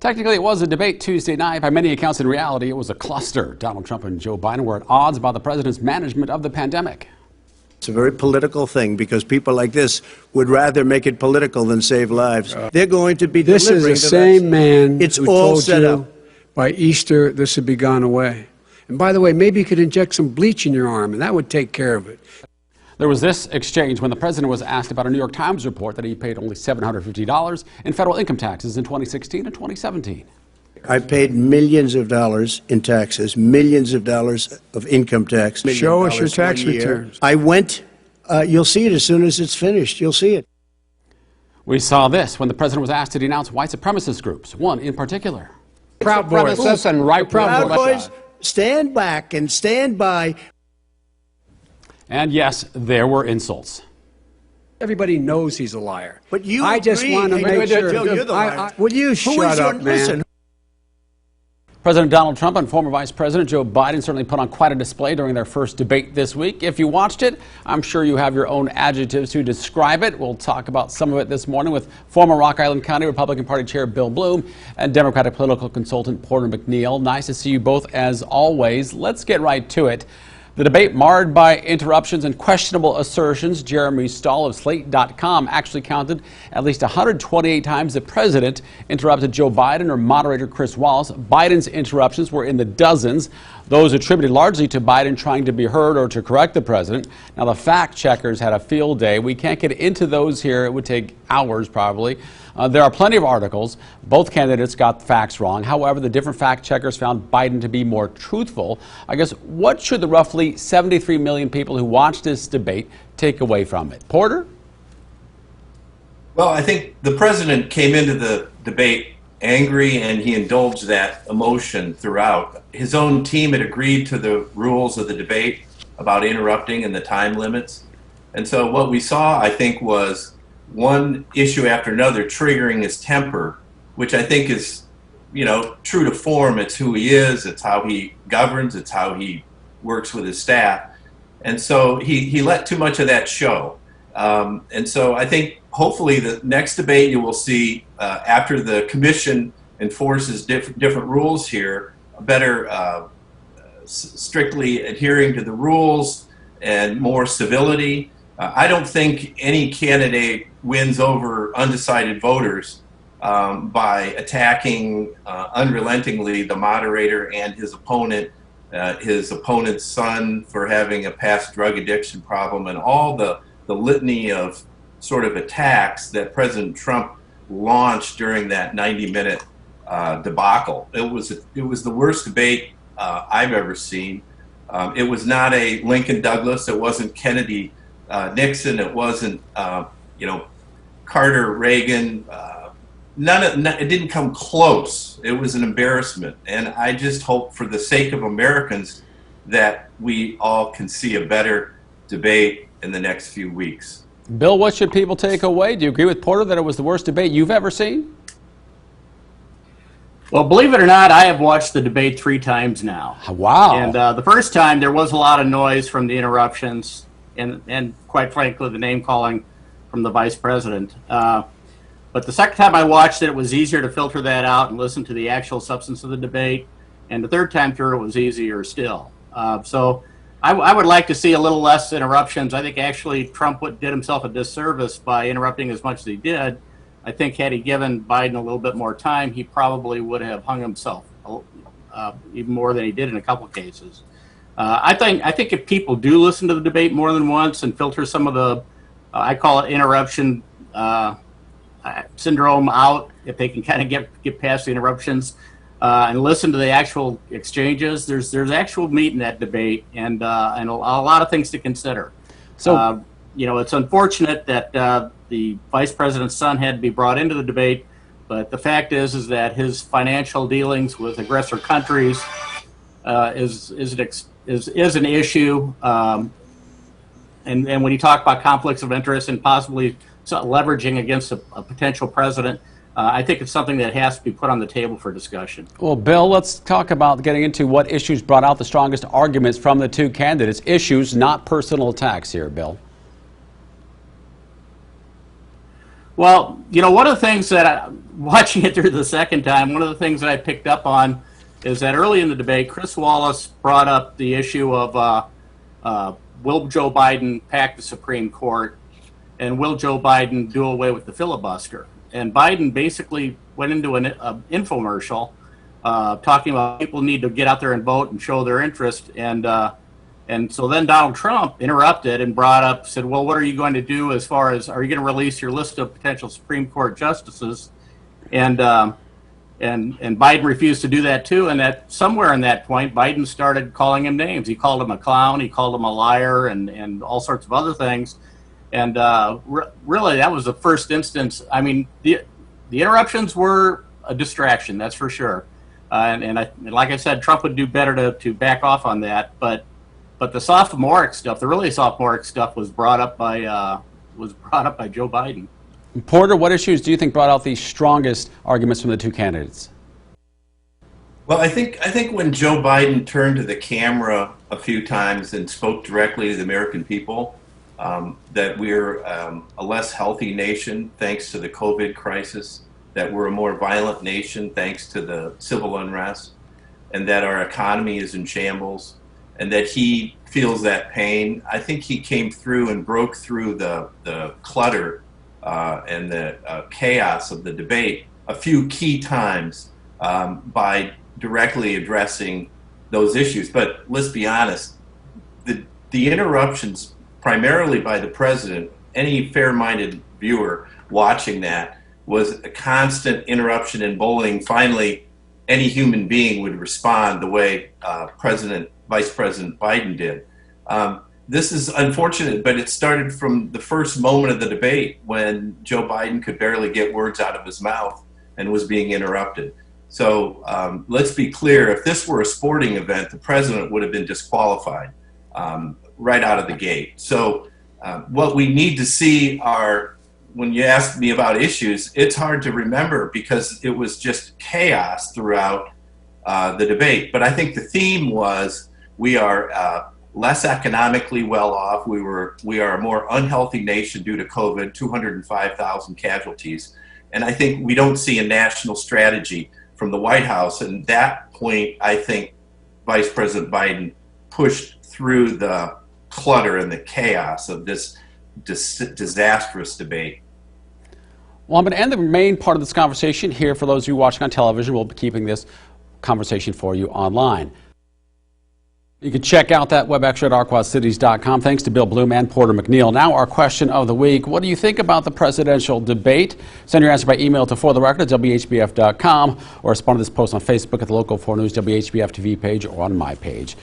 Technically, it was a debate Tuesday night. By many accounts, in reality, it was a cluster. Donald Trump and Joe Biden were at odds about the president's management of the pandemic. It's a very political thing because people like this would rather make it political than save lives. They're going to be This is the same man it's who all told set you up. by Easter this would be gone away. And by the way, maybe you could inject some bleach in your arm, and that would take care of it. There was this exchange when the president was asked about a New York Times report that he paid only $750 in federal income taxes in 2016 and 2017. I paid millions of dollars in taxes, millions of dollars of income tax. Show us your tax returns. I went, you'll see it as soon as it's finished. You'll see it. We saw this when the president was asked to denounce white supremacist groups, one in particular. Proud Boys. And right Proud Boys, stand back and stand by. And yes, there were insults. Everybody knows he's a liar. But you I just agree. want to make sure. Joe, you're the liar. Will you shut up, man? Listen. President Donald Trump and former Vice President Joe Biden certainly put on quite a display during their first debate this week. If you watched it, I'm sure you have your own adjectives to describe it. We'll talk about some of it this morning with former Rock Island County Republican Party Chair Bill Bloom and Democratic political consultant Porter McNeil. Nice to see you both as always. Let's get right to it. The debate marred by interruptions and questionable assertions. Jeremy Stahl of Slate.com actually counted at least 128 times the president interrupted Joe Biden or moderator Chris Wallace. Biden's interruptions were in the dozens, those attributed largely to Biden trying to be heard or to correct the president. Now, the fact checkers had a field day. We can't get into those here. It would take hours probably. There are plenty of articles. Both candidates got facts wrong. However, the different fact checkers found Biden to be more truthful. I guess, what should the roughly 73 million people who watched this debate take away from it? Porter? Well, I think the president came into the debate angry, and he indulged that emotion throughout. His own team had agreed to the rules of the debate about interrupting and the time limits. And so what we saw, I think, was one issue after another triggering his temper, which I think is, true to form. It's who he is. It's how he governs. It's how he works with his staff. And so he let too much of that show. And so I think hopefully the next debate you will see after the commission enforces different rules here, a better strictly adhering to the rules and more civility. I don't think any candidate wins over undecided voters by attacking unrelentingly the moderator and his opponent's son for having a past drug addiction problem, and all the litany of sort of attacks that President Trump launched during that 90-minute debacle. It was the worst debate I've ever seen. It was not a Lincoln Douglas. It wasn't Kennedy Nixon. It wasn't Carter Reagan. It didn't come close. It was an embarrassment. And I just hope, for the sake of Americans, that we all can see a better debate in the next few weeks. Bill, what should people take away? Do you agree with Porter that it was the worst debate you've ever seen? Well, believe it or not, I have watched the debate 3 times now. Wow. And the first time there was a lot of noise from the interruptions and quite frankly, the name calling from the vice president. But the second time I watched it, it was easier to filter that out and listen to the actual substance of the debate. And the third time through, it was easier still. So I would like to see a little less interruptions. I think actually Trump did himself a disservice by interrupting as much as he did. I think had he given Biden a little bit more time, he probably would have hung himself even more than he did in a couple of cases. I think if people do listen to the debate more than once and filter some of the, I call it interruption syndrome out, if they can kind of get past the interruptions and listen to the actual exchanges, there's actual meat in that debate and a lot of things to consider. So, it's unfortunate that the vice president's son had to be brought into the debate, but the fact is that his financial dealings with aggressor countries is an issue. And when you talk about conflicts of interest and possibly leveraging against a potential president, I think it's something that has to be put on the table for discussion. Well, Bill, let's talk about getting into what issues brought out the strongest arguments from the two candidates. Issues, not personal attacks here, Bill. Well, one of the things that watching it through the second time, one of the things that I picked up on is that early in the debate, Chris Wallace brought up the issue of will Joe Biden pack the Supreme Court, and will Joe Biden do away with the filibuster? And Biden basically went into an infomercial talking about people need to get out there and vote and show their interest. And so then Donald Trump interrupted and said, well, what are you going to do as far as, are you going to release your list of potential Supreme Court justices? And Biden refused to do that too. And that somewhere in that point, Biden started calling him names. He called him a clown. He called him a liar and all sorts of other things. And really, that was the first instance. I mean, the interruptions were a distraction, that's for sure. And like I said, Trump would do better to back off on that. But the sophomoric stuff, the really sophomoric stuff, was brought up by Joe Biden. Porter, what issues do you think brought out the strongest arguments from the two candidates? Well, I think when Joe Biden turned to the camera a few times and spoke directly to the American people, that we're a less healthy nation thanks to the COVID crisis, that we're a more violent nation thanks to the civil unrest, and that our economy is in shambles, and that he feels that pain. I think he came through and broke through the clutter and the chaos of the debate a few key times by directly addressing those issues. But let's be honest, the interruptions primarily by the president, any fair-minded viewer watching that, was a constant interruption and bullying. Finally, any human being would respond the way Vice President Biden did. This is unfortunate, but it started from the first moment of the debate when Joe Biden could barely get words out of his mouth and was being interrupted. So let's be clear, if this were a sporting event, the president would have been disqualified right out of the gate. So what we need to see are, when you ask me about issues, it's hard to remember because it was just chaos throughout the debate. But I think the theme was we are less economically well off. We are a more unhealthy nation due to COVID, 205,000 casualties. And I think we don't see a national strategy from the White House. And that point, I think Vice President Biden pushed through the clutter and the chaos of this disastrous debate. Well, I'm going to end the main part of this conversation here. For those of you watching on television, we'll be keeping this conversation for you online. You can check out that web extra at arquacities.com. Thanks to Bill Bloom and Porter McNeil. Now our question of the week. What do you think about the presidential debate? Send your answer by email to fortherecord@whbf.com or respond to this post on Facebook at the local 4 News WHBF TV page or on my page.